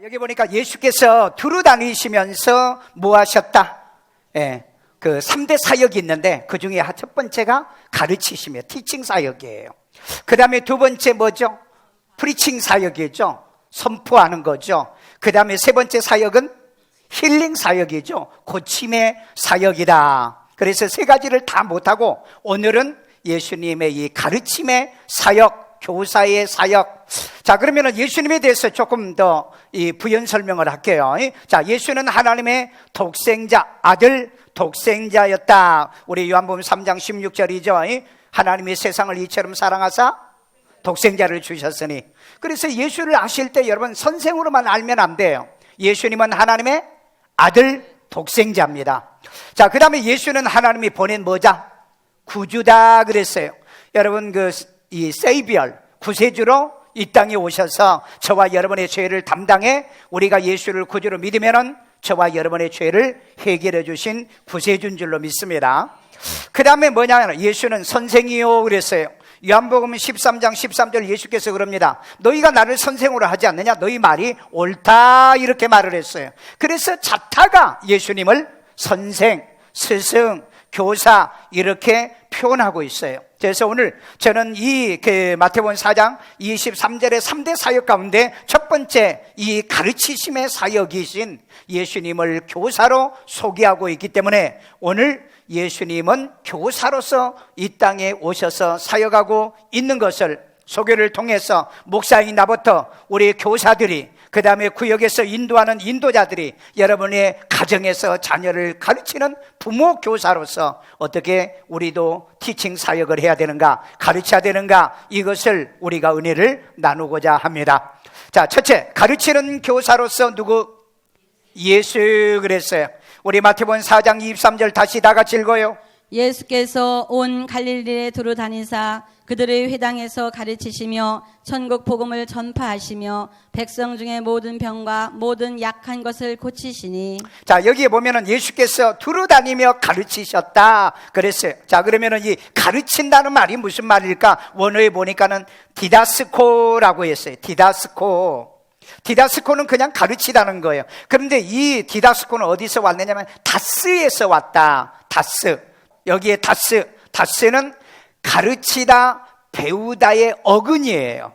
여기 보니까 예수께서 두루 다니시면서 뭐 하셨다? 그 3대 사역이 있는데 그 중에 첫 번째가 가르치시며 티칭 사역이에요. 그 다음에 두 번째 뭐죠? 프리칭 사역이죠. 선포하는 거죠. 그 다음에 세 번째 사역은 힐링 사역이죠. 고침의 사역이다. 그래서 세 가지를 다 못하고 오늘은 예수님의 이 가르침의 사역, 교사의 사역. 자, 그러면은 예수님에 대해서 조금 더 이 부연 설명을 할게요. 자, 예수는 하나님의 독생자, 아들 독생자였다. 우리 요한복음 3장 16절이죠. 하나님이 세상을 이처럼 사랑하사 독생자를 주셨으니. 그래서 예수를 아실 때 여러분 선생으로만 알면 안 돼요. 예수님은 하나님의 아들 독생자입니다. 자, 그 다음에 예수는 하나님이 보낸 뭐자? 구주다 그랬어요. 여러분 이 세이비얼, 구세주로 이 땅에 오셔서 저와 여러분의 죄를 담당해 우리가 예수를 구주로 믿으면은 저와 여러분의 죄를 해결해 주신 구세주인 줄로 믿습니다. 그 다음에 뭐냐면 예수는 선생이요 그랬어요. 요한복음 13장 13절 예수께서 그럽니다. 너희가 나를 선생으로 하지 않느냐? 너희 말이 옳다 이렇게 말을 했어요. 그래서 자타가 예수님을 선생, 스승, 교사 이렇게 표현하고 있어요. 그래서 오늘 저는 이 마태복음 4장 23절의 3대 사역 가운데 첫 번째 이 가르치심의 사역이신 예수님을 교사로 소개하고 있기 때문에 오늘 예수님은 교사로서 이 땅에 오셔서 사역하고 있는 것을 소개를 통해서 목사인 나부터 우리 교사들이 그 다음에 구역에서 인도하는 인도자들이 여러분의 가정에서 자녀를 가르치는 부모 교사로서 어떻게 우리도 티칭 사역을 해야 되는가, 가르쳐야 되는가, 이것을 우리가 은혜를 나누고자 합니다. 자, 첫째, 가르치는 교사로서 누구? 예수 그랬어요. 우리 마태복음 4장 23절 다시 다 같이 읽어요. 예수께서 온 갈릴리에 두루 다니사 그들의 회당에서 가르치시며 천국 복음을 전파하시며 백성 중에 모든 병과 모든 약한 것을 고치시니. 자, 여기에 보면은 예수께서 두루 다니며 가르치셨다 그랬어요. 자, 그러면은 이 가르친다는 말이 무슨 말일까? 원어에 보니까는 디다스코라고 했어요. 디다스코는 그냥 가르치다는 거예요. 그런데 이 디다스코는 어디서 왔느냐면 다스에서 왔다. 다스. 여기에 다스는 가르치다, 배우다의 어근이에요.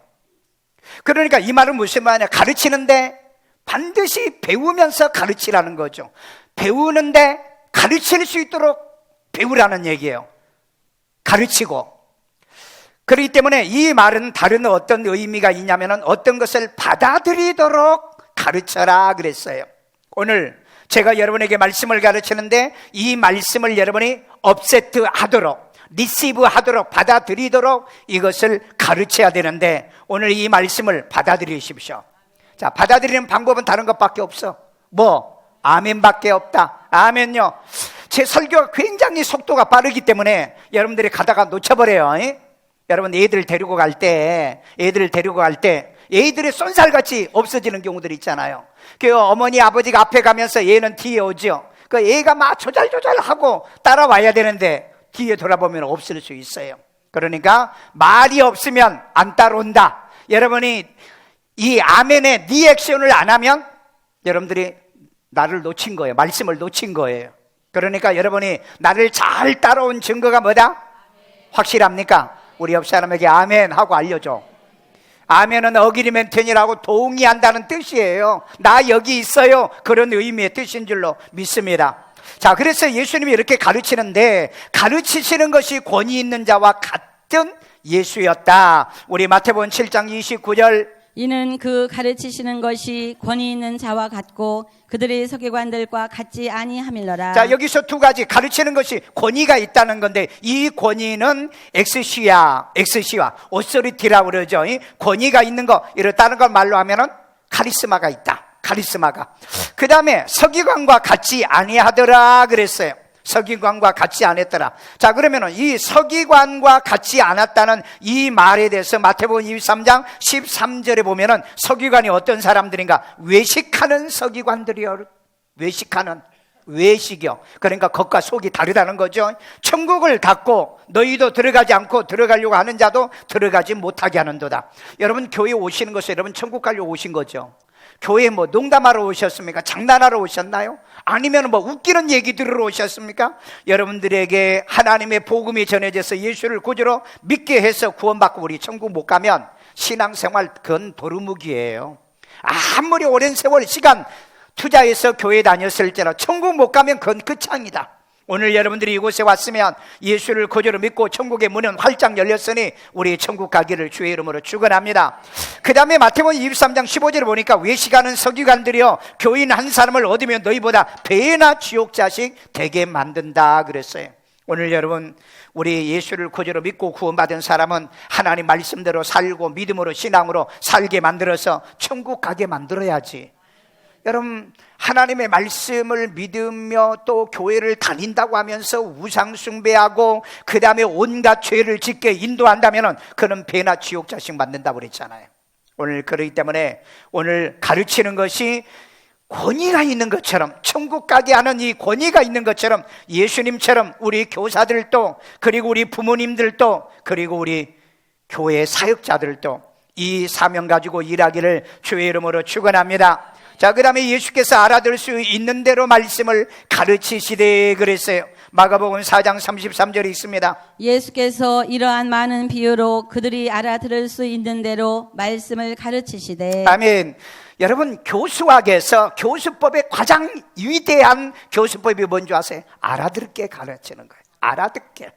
그러니까 이 말은 무슨 말이냐? 가르치는데 반드시 배우면서 가르치라는 거죠. 배우는데 가르칠 수 있도록 배우라는 얘기예요. 가르치고. 그렇기 때문에 이 말은 다른 어떤 의미가 있냐면 어떤 것을 받아들이도록 가르쳐라 그랬어요. 오늘 제가 여러분에게 말씀을 가르치는데 이 말씀을 여러분이 업세트 하도록, 리시브 하도록, 받아들이도록 이것을 가르쳐야 되는데 오늘 이 말씀을 받아들이십시오. 자, 받아들이는 방법은 다른 것밖에 없어. 뭐? 아멘밖에 없다. 아멘요. 제 설교가 굉장히 속도가 빠르기 때문에 여러분들이 가다가 놓쳐버려요. 여러분 애들 데리고 갈 때 애들이 쏜살같이 없어지는 경우들이 있잖아요. 그 어머니 아버지가 앞에 가면서 얘는 뒤에 오죠. 그 애가 막 조잘조잘하고 따라와야 되는데 뒤에 돌아보면 없을 수 있어요. 그러니까 말이 없으면 안 따라온다. 여러분이 이 아멘의 리액션을 안 하면 여러분들이 나를 놓친 거예요. 말씀을 놓친 거예요. 그러니까 여러분이 나를 잘 따라온 증거가 뭐다? 확실합니까? 우리 옆 사람에게 아멘 하고 알려줘. 아멘은 어그리멘트니라고 동의한다는 뜻이에요. 나 여기 있어요. 그런 의미의 뜻인 줄로 믿습니다. 자, 그래서 예수님이 이렇게 가르치는데 가르치시는 것이 권위 있는 자와 같은 예수였다. 우리 마태복음 7장 29절 이는 그 가르치시는 것이 권위 있는 자와 같고 그들의 서기관들과 같지 아니함일러라. 자, 여기서 두 가지 가르치는 것이 권위가 있다는 건데 이 권위는 엑스시와 오소리티라고 그러죠. 권위가 있는 거, 이렇다는 걸 말로 하면은 카리스마가 있다. 카리스마가. 그 다음에 서기관과 같지 아니하더라 그랬어요. 서기관과 같지 않았더라. 자, 그러면은 이 서기관과 같지 않았다는 이 말에 대해서 마태복음 23장 13절에 보면은 서기관이 어떤 사람들인가? 외식하는 서기관들이요. 외식이요. 그러니까 겉과 속이 다르다는 거죠. 천국을 닫고 너희도 들어가지 않고 들어가려고 하는 자도 들어가지 못하게 하는도다. 여러분 교회 오시는 것은 여러분 천국 가려고 오신 거죠. 교회에 뭐 농담하러 오셨습니까? 장난하러 오셨나요? 아니면 뭐 웃기는 얘기 들으러 오셨습니까? 여러분들에게 하나님의 복음이 전해져서 예수를 구주로 믿게 해서 구원받고 우리 천국 못 가면 신앙생활 그건 도루묵이에요. 아무리 오랜 세월 시간 투자해서 교회 다녔을지라도 천국 못 가면 그건 끝장이다. 오늘 여러분들이 이곳에 왔으면 예수를 구주로 믿고 천국의 문은 활짝 열렸으니 우리 천국 가기를 주의 이름으로 축원합니다. 그 다음에 마태복음 23장 15절을 보니까 외식하는 서기관들이여 교인 한 사람을 얻으면 너희보다 배나 지옥 자식 되게 만든다 그랬어요. 오늘 여러분 우리 예수를 구주로 믿고 구원받은 사람은 하나님 말씀대로 살고 믿음으로 신앙으로 살게 만들어서 천국 가게 만들어야지. 여러분 하나님의 말씀을 믿으며 또 교회를 다닌다고 하면서 우상 숭배하고 그 다음에 온갖 죄를 짓게 인도한다면 그는 배나 지옥 자식 만든다고 그랬잖아요. 오늘 그렇기 때문에 오늘 가르치는 것이 권위가 있는 것처럼, 천국 가게 하는 이 권위가 있는 것처럼 예수님처럼 우리 교사들도, 그리고 우리 부모님들도, 그리고 우리 교회 사역자들도 이 사명 가지고 일하기를 주의 이름으로 축원합니다. 자, 그 다음에 예수께서 알아들 수 있는 대로 말씀을 가르치시되 그랬어요. 마가복음 4장 33절에 있습니다. 예수께서 이러한 많은 비유로 그들이 알아들을 수 있는 대로 말씀을 가르치시되. 아멘. 여러분 교수학에서 교수법의 가장 위대한 교수법이 뭔지 아세요? 알아듣게 가르치는 거예요. 알아듣게.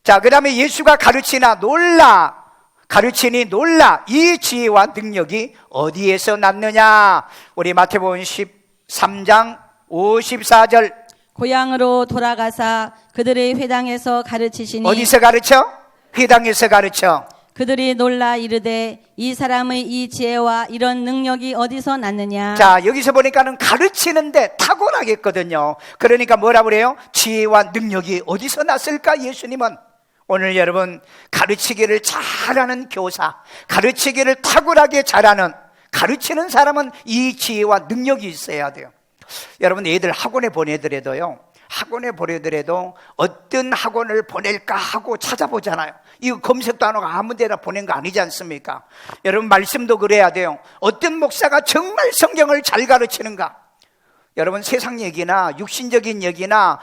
자, 그 다음에 예수가 가르치나 놀라, 가르치니 놀라, 이 지혜와 능력이 어디에서 났느냐? 우리 마태복음 13장 54절. 고향으로 돌아가사 그들의 회당에서 가르치시니. 어디서 가르쳐? 회당에서 가르쳐. 그들이 놀라 이르되 이 사람의 이 지혜와 이런 능력이 어디서 났느냐? 자, 여기서 보니까는 가르치는데 탁월하겠거든요. 그러니까 뭐라 그래요? 지혜와 능력이 어디서 났을까? 예수님은 오늘 여러분 가르치기를 잘하는 교사, 가르치기를 탁월하게 잘하는, 가르치는 사람은 이 지혜와 능력이 있어야 돼요. 여러분 애들 학원에 보내더라도요, 학원에 보내더라도 어떤 학원을 보낼까 하고 찾아보잖아요. 이거 검색도 안 하고 아무 데나 보낸 거 아니지 않습니까? 여러분 말씀도 그래야 돼요. 어떤 목사가 정말 성경을 잘 가르치는가? 여러분 세상 얘기나 육신적인 얘기나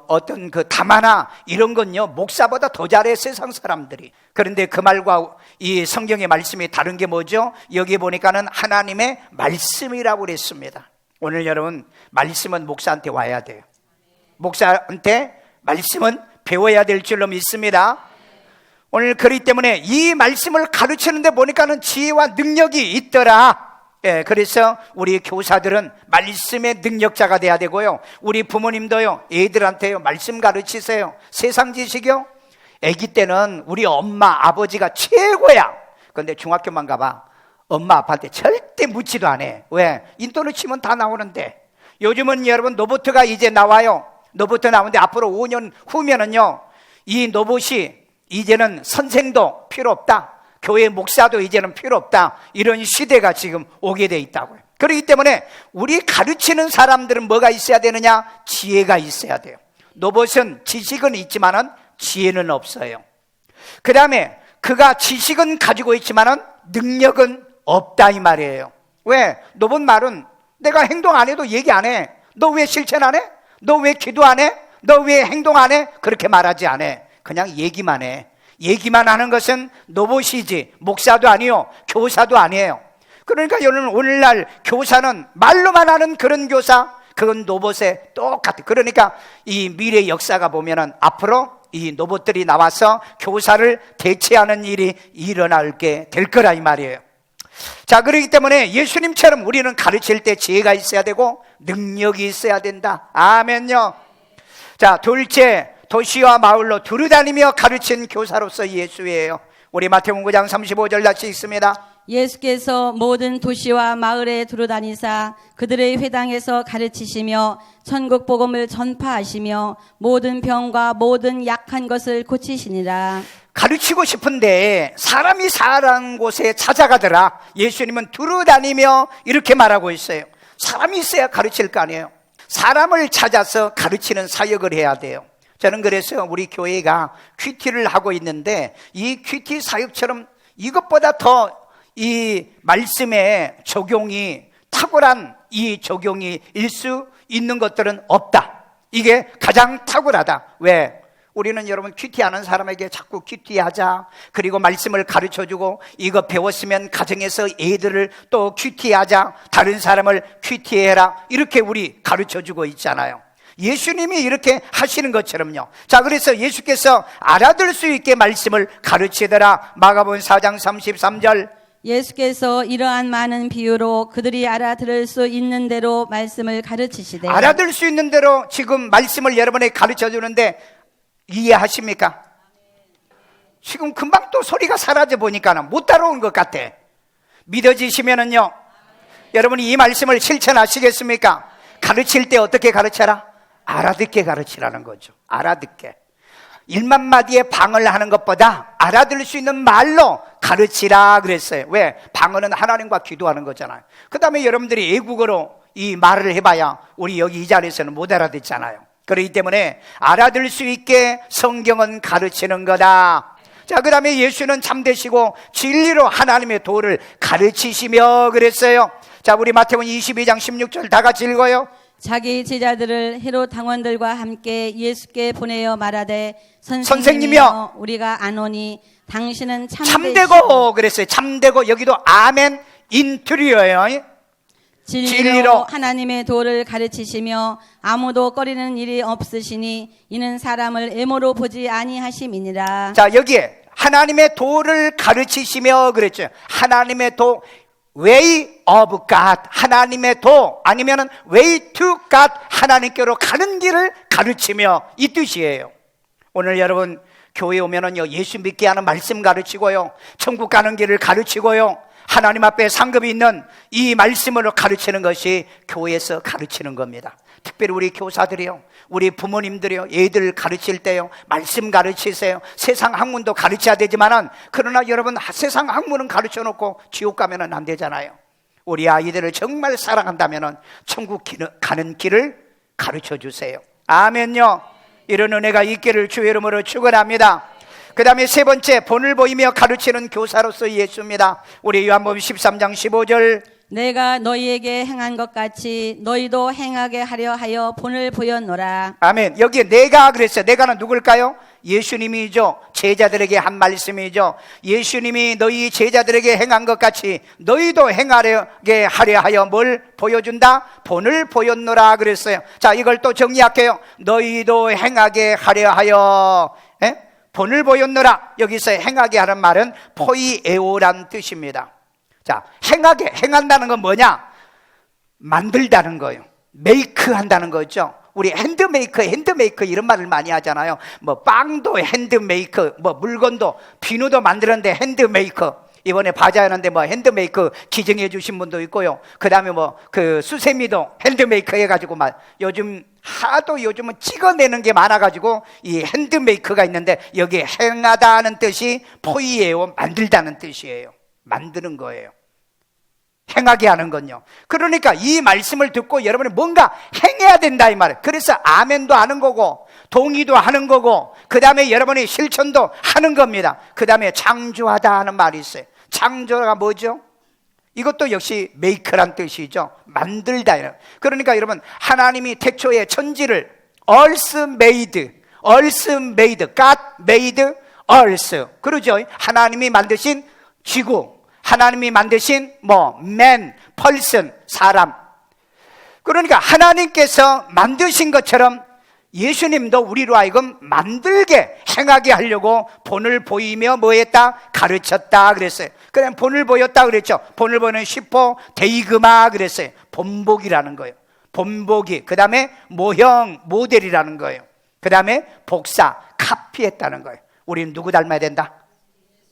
어떤 그 담화나 이런 건요 목사보다 더 잘해 세상 사람들이. 그런데 그 말과 이 성경의 말씀이 다른 게 뭐죠? 여기 보니까는 하나님의 말씀이라고 그랬습니다. 오늘 여러분 말씀은 목사한테 와야 돼요. 목사한테 말씀은 배워야 될 줄로 믿습니다. 오늘 그렇기 때문에 이 말씀을 가르치는데 보니까는 지혜와 능력이 있더라. 예, 그래서 우리 교사들은 말씀의 능력자가 돼야 되고요. 우리 부모님도요, 애들한테요, 말씀 가르치세요. 세상 지식이요? 아기 때는 우리 엄마, 아버지가 최고야. 그런데 중학교만 가봐. 엄마, 아빠한테 절대 묻지도 않아. 왜? 인터넷 치면 다 나오는데. 요즘은 여러분 로봇가 이제 나와요. 로봇 나오는데 앞으로 5년 후면은요, 이 로봇이 이제는 선생도 필요 없다. 교회 목사도 이제는 필요 없다. 이런 시대가 지금 오게 돼 있다고요. 그렇기 때문에 우리 가르치는 사람들은 뭐가 있어야 되느냐? 지혜가 있어야 돼요. 로봇은 지식은 있지만은 지혜는 없어요. 그 다음에 그가 지식은 가지고 있지만은 능력은 없다 이 말이에요. 왜? 로봇 말은 내가 행동 안 해도 얘기 안 해. 너 왜 실천 안 해? 너 왜 기도 안 해? 너 왜 행동 안 해? 그렇게 말하지 않아. 그냥 얘기만 해. 얘기만 하는 것은 로봇이지 목사도 아니요 교사도 아니에요. 그러니까 오늘날 교사는 말로만 하는 그런 교사, 그건 로봇에 똑같아. 그러니까 이 미래 역사가 보면은 앞으로 이 로봇들이 나와서 교사를 대체하는 일이 일어나게 될 거라 이 말이에요. 자, 그렇기 때문에 예수님처럼 우리는 가르칠 때 지혜가 있어야 되고 능력이 있어야 된다. 아멘요. 자, 둘째, 도시와 마을로 두루다니며 가르친 교사로서 예수예요. 우리 마태복음 9장 35절 같이 있습니다. 예수께서 모든 도시와 마을에 두루다니사 그들의 회당에서 가르치시며 천국 복음을 전파하시며 모든 병과 모든 약한 것을 고치시니라. 가르치고 싶은데 사람이 사는 곳에 찾아가더라. 예수님은 두루다니며 이렇게 말하고 있어요. 사람이 있어야 가르칠 거 아니에요. 사람을 찾아서 가르치는 사역을 해야 돼요. 저는 그래서 우리 교회가 큐티를 하고 있는데 이 큐티 사역처럼 이것보다 더 이 말씀의 적용이 탁월한 이 적용이 일 수 있는 것들은 없다. 이게 가장 탁월하다. 왜? 우리는 여러분 큐티하는 사람에게 자꾸 큐티하자, 그리고 말씀을 가르쳐주고 이거 배웠으면 가정에서 애들을 또 큐티하자, 다른 사람을 큐티해라, 이렇게 우리 가르쳐주고 있잖아요. 예수님이 이렇게 하시는 것처럼요. 자, 그래서 예수께서 알아들 수 있게 말씀을 가르치더라. 마가복음 4장 33절. 예수께서 이러한 많은 비유로 그들이 알아들을 수 있는 대로 말씀을 가르치시되. 알아들 수 있는 대로 지금 말씀을 여러분에게 가르쳐주는데 이해하십니까? 지금 금방 또 소리가 사라져 보니까는 못 따라오는 것 같아. 믿어지시면은요, 여러분이 이 말씀을 실천하시겠습니까? 가르칠 때 어떻게 가르쳐라? 알아듣게 가르치라는 거죠. 알아듣게. 1만 마디의 방언을 하는 것보다 알아들을 수 있는 말로 가르치라 그랬어요. 왜? 방언은 하나님과 기도하는 거잖아요. 그 다음에 여러분들이 외국어로 이 말을 해봐야 우리 여기 이 자리에서는 못 알아듣잖아요. 그렇기 때문에 알아들 수 있게 성경은 가르치는 거다. 자, 그 다음에 예수는 참되시고 진리로 하나님의 도를 가르치시며 그랬어요. 자, 우리 마태복음 22장 16절 다 같이 읽어요. 자기 제자들을 헤롯 당원들과 함께 예수께 보내어 말하되 선생님이여, 우리가 아노니 당신은 참되고 그랬어요. 참되고, 여기도 아멘 인트리어예요. 진리로 하나님의 도를 가르치시며 아무도 꺼리는 일이 없으시니 이는 사람을 애모로 보지 아니하심이니라. 자, 여기에 하나님의 도를 가르치시며 그랬죠. 하나님의 도, way of God, 하나님의 도, 아니면은 way to God, 하나님께로 가는 길을 가르치며, 이 뜻이에요. 오늘 여러분 교회 오면은요, 예수 믿게 하는 말씀 가르치고요, 천국 가는 길을 가르치고요, 하나님 앞에 상급이 있는 이 말씀으로 가르치는 것이 교회에서 가르치는 겁니다. 특별히 우리 교사들이요, 우리 부모님들이요, 애들 가르칠 때요, 말씀 가르치세요. 세상 학문도 가르쳐야 되지만은, 그러나 여러분 세상 학문은 가르쳐 놓고 지옥 가면은 안 되잖아요. 우리 아이들을 정말 사랑한다면은 천국 가는 길을 가르쳐 주세요. 아멘요. 이런 은혜가 있기를 주의 이름으로 축원합니다. 그 다음에 세 번째, 본을 보이며 가르치는 교사로서 예수입니다. 우리 요한복음 13장 15절. 내가 너희에게 행한 것 같이 너희도 행하게 하려 하여 본을 보였노라. 아멘. 여기에 내가 그랬어요. 내가는 누굴까요? 예수님이죠. 제자들에게 한 말씀이죠. 예수님이 너희 제자들에게 행한 것 같이 너희도 행하게 하려 하여 뭘 보여준다? 본을 보였노라 그랬어요. 자, 이걸 또 정리할게요. 너희도 행하게 하려 하여, 본을 보였노라. 여기서 행하게 하는 말은 포이에오란 뜻입니다. 자, 행한다는 건 뭐냐? 만들다는 거예요. 메이크 한다는 거죠. 우리 핸드메이크 이런 말을 많이 하잖아요. 뭐 빵도 핸드메이크, 뭐 물건도, 비누도 만드는데 핸드메이크. 이번에 바자하는데 뭐 핸드메이크 기증해 주신 분도 있고요. 그 다음에 뭐 그 수세미도 핸드메이크 해가지고 막 요즘은 찍어내는 게 많아가지고 이 핸드메이크가 있는데, 여기에 행하다는 뜻이 포이에오, 만들다는 뜻이에요. 만드는 거예요. 행하게 하는 건요. 그러니까 이 말씀을 듣고 여러분이 뭔가 행해야 된다 이 말이에요. 그래서 아멘도 하는 거고 동의도 하는 거고, 그 다음에 여러분이 실천도 하는 겁니다. 그 다음에 창조하다 하는 말이 있어요. 창조가 뭐죠? 이것도 역시 메이크란 뜻이죠. 만들다. 그러니까 여러분, 하나님이 태초에 천지를 earth made, God made earth. 그러죠. 하나님이 만드신 지구, 하나님이 만드신 man, person, 사람. 그러니까 하나님께서 만드신 것처럼 예수님도 우리로 하여금 만들게, 행하게 하려고 본을 보이며 뭐 했다? 가르쳤다 그랬어요. 그냥 본을 보였다 그랬죠. 본을 보는 시포 데이그마 그랬어요. 본보기라는 거예요. 본보기. 그 다음에 모형, 모델이라는 거예요. 그 다음에 복사, 카피했다는 거예요. 우리는 누구 닮아야 된다?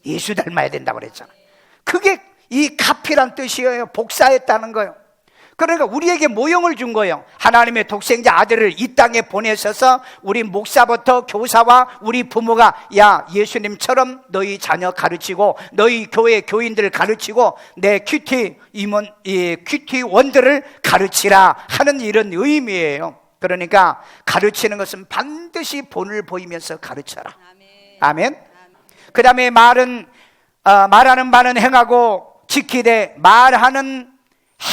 예수 닮아야 된다고 그랬잖아요. 그게 이 카피란 뜻이에요. 복사했다는 거예요. 그러니까 우리에게 모형을 준 거예요. 하나님의 독생자 아들을 이 땅에 보내셔서 우리 목사부터 교사와 우리 부모가, 야, 예수님처럼 너희 자녀 가르치고 너희 교회 교인들을 가르치고 내 큐티 원들을 가르치라 하는 이런 의미예요. 그러니까 가르치는 것은 반드시 본을 보이면서 가르쳐라. 아멘. 그 다음에 말하는 바는 행하고 지키되 말하는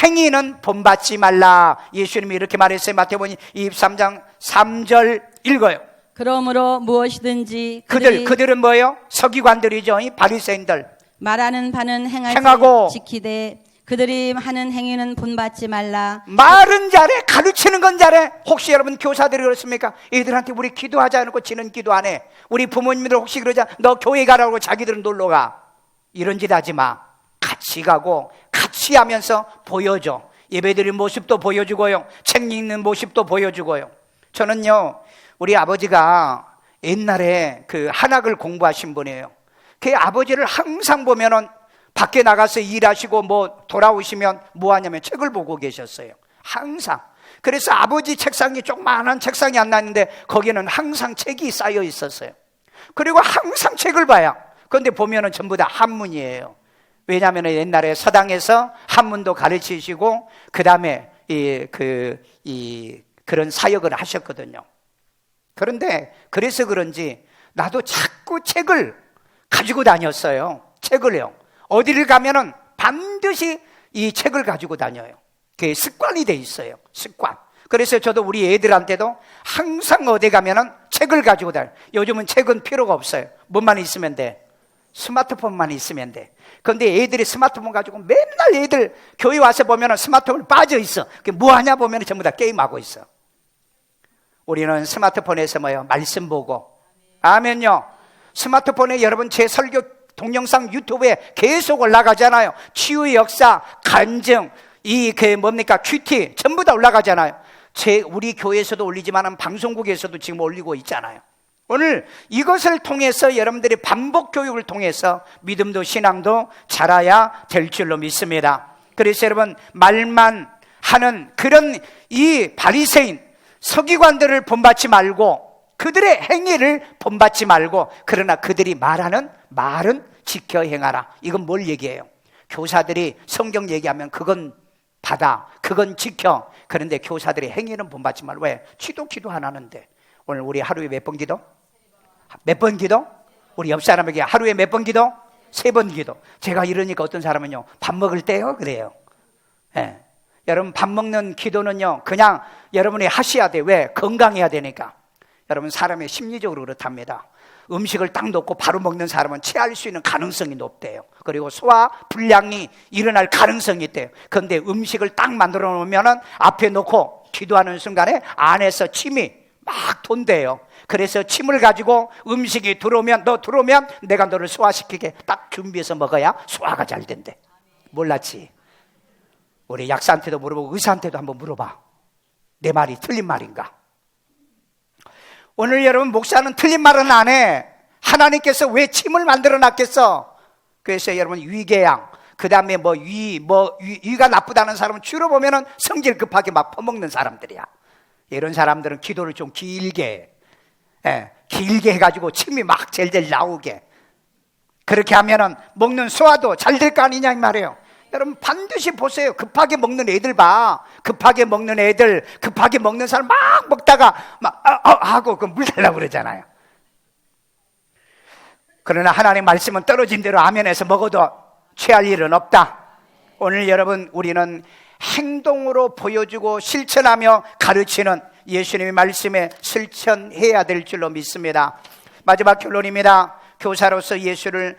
행위는 본받지 말라. 예수님이 이렇게 말했어요. 마태복음 23장 3절 읽어요. 그러므로 무엇이든지 그들은 뭐예요? 서기관들이죠. 이 바리새인들. 말하는 바는 행하고 지키되 그들이 하는 행위는 본받지 말라. 말은 잘해, 가르치는 건 잘해. 혹시 여러분 교사들이 그렇습니까? 애들한테 우리 기도하지 않고 지는 기도 안 해. 우리 부모님들 혹시 그러자 너 교회 가라고 자기들은 놀러 가. 이런 짓 하지 마. 같이 가고 같이 하면서 보여줘. 예배드리는 모습도 보여주고요, 책 읽는 모습도 보여주고요. 저는요, 우리 아버지가 옛날에 그 한학을 공부하신 분이에요. 그 아버지를 항상 보면은 밖에 나가서 일하시고 뭐 돌아오시면 뭐 하냐면 책을 보고 계셨어요. 항상. 그래서 아버지 책상이 조그마한 책상이 안 나는데 거기는 항상 책이 쌓여 있었어요. 그리고 항상 책을 봐요. 그런데 보면은 전부 다 한문이에요. 왜냐하면 옛날에 서당에서 한문도 가르치시고 그 다음에 그런 사역을 하셨거든요. 그런데 그래서 그런지 나도 자꾸 책을 가지고 다녔어요. 책을요. 어디를 가면은 반드시 이 책을 가지고 다녀요. 그게 습관이 돼 있어요. 습관. 그래서 저도 우리 애들한테도 항상 어디 가면은 책을 가지고 다녀요. 요즘은 책은 필요가 없어요. 뭐만 있으면 돼? 스마트폰만 있으면 돼. 그런데 애들이 스마트폰 가지고 맨날 애들 교회 와서 보면은 스마트폰 빠져 있어. 그게 뭐 하냐 보면은 전부 다 게임하고 있어. 우리는 스마트폰에서 뭐요? 말씀 보고. 아멘요. 스마트폰에 여러분 제 설교 동영상 유튜브에 계속 올라가잖아요. 치유의 역사, 간증, 큐티 전부 다 올라가잖아요. 우리 교회에서도 올리지만 방송국에서도 지금 올리고 있잖아요. 오늘 이것을 통해서 여러분들이 반복 교육을 통해서 믿음도 신앙도 자라야 될 줄로 믿습니다. 그래서 여러분 말만 하는 그런 이 바리새인 서기관들을 본받지 말고 그들의 행위를 본받지 말고 그러나 그들이 말하는 말은 지켜 행하라. 이건 뭘 얘기해요? 교사들이 성경 얘기하면 그건 받아, 그건 지켜. 그런데 교사들의 행위는 본받지 말고. 왜? 기도 안 하는데. 오늘 우리 하루에 몇 번 기도? 몇 번 기도? 우리 옆 사람에게 하루에 몇 번 기도? 3번 기도. 제가 이러니까 어떤 사람은요, 밥 먹을 때요 그래요. 예. 여러분 밥 먹는 기도는요 그냥 여러분이 하셔야 돼요. 왜? 건강해야 되니까. 여러분 사람이 심리적으로 그렇답니다. 음식을 딱 놓고 바로 먹는 사람은 체할 수 있는 가능성이 높대요. 그리고 소화 불량이 일어날 가능성이 있대요. 그런데 음식을 딱 만들어 놓으면 앞에 놓고 기도하는 순간에 안에서 침이 막 돈대요. 그래서 침을 가지고 음식이 들어오면 내가 너를 소화시키게 딱 준비해서 먹어야 소화가 잘 된대. 몰랐지? 우리 약사한테도 물어보고 의사한테도 한번 물어봐. 내 말이 틀린 말인가? 오늘 여러분 목사는 틀린 말은 안 해. 하나님께서 왜 침을 만들어 놨겠어? 그래서 여러분 위궤양, 그 다음에 위가 나쁘다는 사람은 주로 보면은 성질 급하게 막 퍼먹는 사람들이야. 이런 사람들은 기도를 좀 길게 해가지고 침이 막 젤젤 나오게. 그렇게 하면은 먹는 소화도 잘 될 거 아니냐 이 말이에요. 여러분 반드시 보세요. 급하게 먹는 애들 봐. 급하게 먹는 사람 막 먹다가 하고 물 달라고 그러잖아요. 그러나 하나님 말씀은 떨어진 대로 아멘해서 먹어도 취할 일은 없다. 오늘 여러분 우리는 행동으로 보여주고 실천하며 가르치는 예수님의 말씀에 실천해야 될 줄로 믿습니다. 마지막 결론입니다. 교사로서 예수는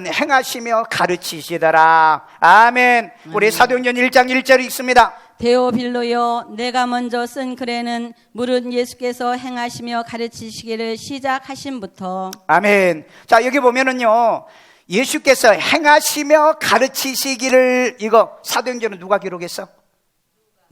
행하시며 가르치시더라. 아멘. 우리 사도행전 1장 1절 읽습니다. 데오빌로여, 내가 먼저 쓴 글에는 물은 예수께서 행하시며 가르치시기를 시작하심부터. 아멘. 자, 여기 보면은요, 예수께서 행하시며 가르치시기를, 이거 사도행전은 누가 기록했어?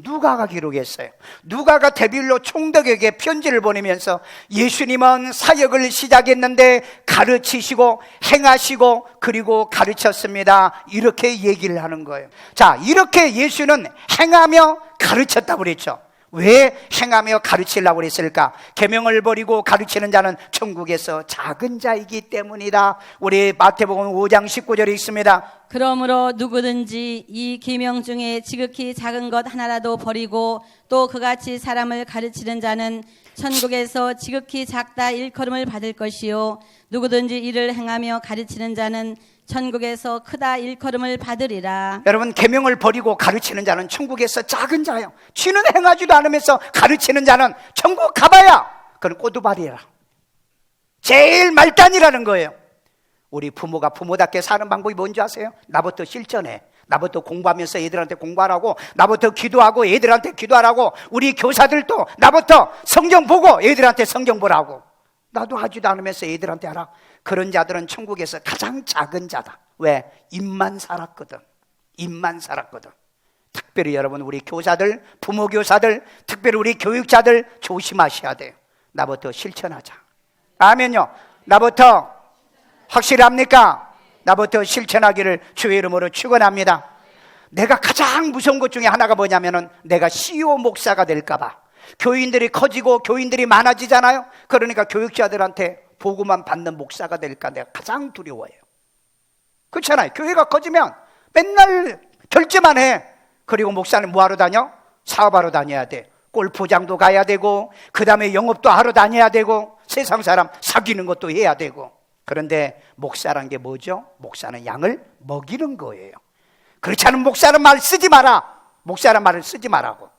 누가가 기록했어요. 누가가 데빌로 총독에게 편지를 보내면서 예수님은 사역을 시작했는데 가르치시고 행하시고 그리고 가르쳤습니다. 이렇게 얘기를 하는 거예요. 자, 이렇게 예수는 행하며 가르쳤다고 그랬죠. 왜 행하며 가르치려고 그랬을까? 계명을 버리고 가르치는 자는 천국에서 작은 자이기 때문이다. 우리 마태복음 5장 19절에 있습니다. 그러므로 누구든지 이 계명 중에 지극히 작은 것 하나라도 버리고 또 그같이 사람을 가르치는 자는 천국에서 지극히 작다 일컬음을 받을 것이요 누구든지 이를 행하며 가르치는 자는 천국에서 크다 일컬음을 받으리라. 여러분, 계명을 버리고 가르치는 자는 천국에서 작은 자요. 쥐는 행하지도 않으면서 가르치는 자는 천국 가봐야 그건 꼬두발이라. 제일 말단이라는 거예요. 우리 부모가 부모답게 사는 방법이 뭔지 아세요? 나부터 실천해. 나부터 공부하면서 애들한테 공부하라고, 나부터 기도하고 애들한테 기도하라고, 우리 교사들도 나부터 성경 보고 애들한테 성경 보라고. 나도 하지도 않으면서 애들한테 하라. 그런 자들은 천국에서 가장 작은 자다. 왜? 입만 살았거든. 입만 살았거든. 특별히 여러분, 우리 교사들, 부모 교사들, 특별히 우리 교육자들 조심하셔야 돼요. 나부터 실천하자. 아멘요. 나부터 확실합니까? 나부터 실천하기를 주의 이름으로 축원합니다. 내가 가장 무서운 것 중에 하나가 뭐냐면은 내가 CEO 목사가 될까봐. 교인들이 커지고 교인들이 많아지잖아요. 그러니까 교육자들한테 보고만 받는 목사가 될까 내가 가장 두려워해요. 그렇잖아요. 교회가 커지면 맨날 결제만 해. 그리고 목사는 뭐하러 다녀? 사업하러 다녀야 돼. 골프장도 가야 되고, 그 다음에 영업도 하러 다녀야 되고, 세상 사람 사귀는 것도 해야 되고. 그런데 목사란 게 뭐죠? 목사는 양을 먹이는 거예요. 그렇지 않은 목사는 말 쓰지 마라. 목사란 말을 쓰지 말라고.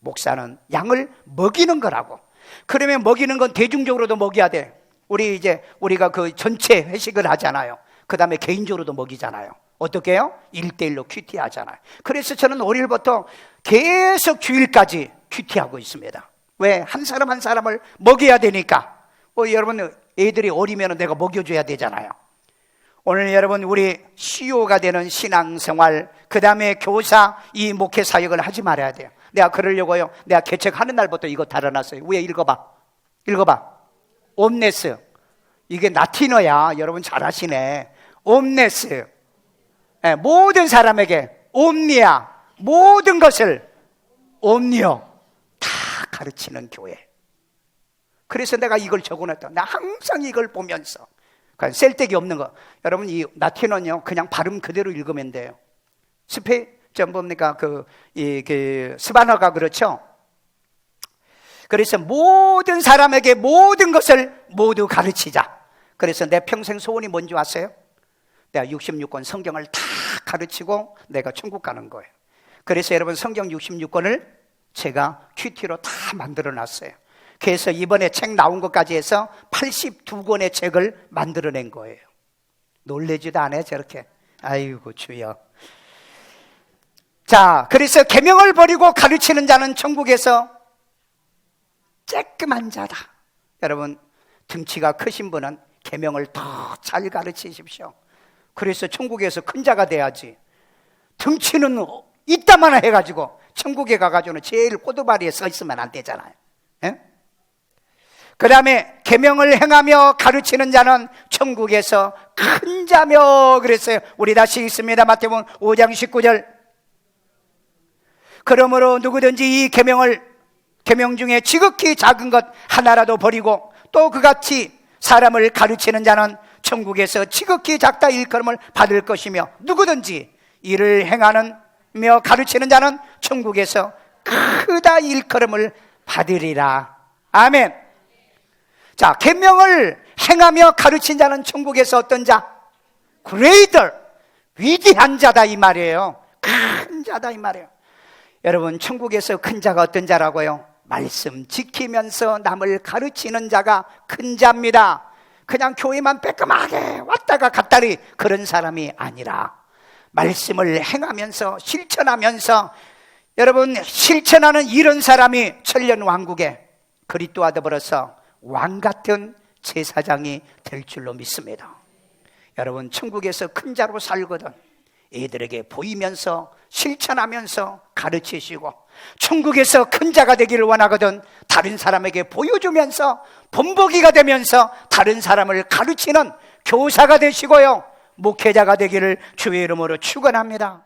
목사는 양을 먹이는 거라고. 그러면 먹이는 건 대중적으로도 먹여야 돼. 우리가 그 전체 회식을 하잖아요. 그 다음에 개인적으로도 먹이잖아요. 어떻게 해요? 1대1로 큐티 하잖아요. 그래서 저는 월요일부터 계속 주일까지 큐티하고 있습니다. 왜? 한 사람 한 사람을 먹여야 되니까. 여러분, 애들이 어리면 내가 먹여줘야 되잖아요. 오늘 여러분, 우리 CEO가 되는 신앙생활, 그 다음에 교사, 이 목회 사역을 하지 말아야 돼요. 내가 그러려고요. 내가 개척하는 날부터 이거 달아놨어요. 위에 읽어봐. 옴네스. 이게 라틴어야. 여러분 잘 아시네. 옴네스. 네, 모든 사람에게 옴니아, 모든 것을 옴니어 다 가르치는 교회. 그래서 내가 이걸 적어놨다. 나 항상 이걸 보면서 셀데기 없는 거. 여러분, 이 라틴어는요 그냥 발음 그대로 읽으면 돼요. 스바나가 그렇죠. 그래서 모든 사람에게 모든 것을 모두 가르치자. 그래서 내 평생 소원이 뭔지 아세요? 내가 66권 성경을 다 가르치고 내가 천국 가는 거예요. 그래서 여러분, 성경 66권을 제가 큐티로 다 만들어 놨어요. 그래서 이번에 책 나온 것까지 해서 82권의 책을 만들어낸 거예요. 놀래지도 않아요, 저렇게. 아이고 주여. 자, 그래서 계명을 버리고 가르치는 자는 천국에서 쬐끔한 자다. 여러분, 등치가 크신 분은 계명을 더 잘 가르치십시오. 그래서 천국에서 큰 자가 돼야지. 등치는 이따만 해가지고 천국에 가가지고는 제일 꼬두바리에 서 있으면 안 되잖아요. 예? 그 다음에 계명을 행하며 가르치는 자는 천국에서 큰 자며 그랬어요. 우리 다시 읽습니다. 마태복음 5장 19절. 그러므로 누구든지 이 계명 중에 지극히 작은 것 하나라도 버리고 또 그같이 사람을 가르치는 자는 천국에서 지극히 작다 일컬음을 받을 것이며 누구든지 이를 행하며 가르치는 자는 천국에서 크다 일컬음을 받으리라. 아멘. 자, 계명을 행하며 가르친 자는 천국에서 어떤 자? greater, 위대한 자다 이 말이에요. 큰 자다 이 말이에요. 여러분, 천국에서 큰 자가 어떤 자라고요? 말씀 지키면서 남을 가르치는 자가 큰 자입니다. 그냥 교회만 빼끔하게 왔다가 갔다리 그런 사람이 아니라 말씀을 행하면서 실천하면서, 여러분, 실천하는 이런 사람이 천년왕국에 그리스도와 더불어서 왕같은 제사장이 될 줄로 믿습니다. 여러분, 천국에서 큰 자로 살거든 애들에게 보이면서 실천하면서 가르치시고, 천국에서 큰 자가 되기를 원하거든 다른 사람에게 보여주면서 본보기가 되면서 다른 사람을 가르치는 교사가 되시고요 목회자가 되기를 주의 이름으로 축원합니다.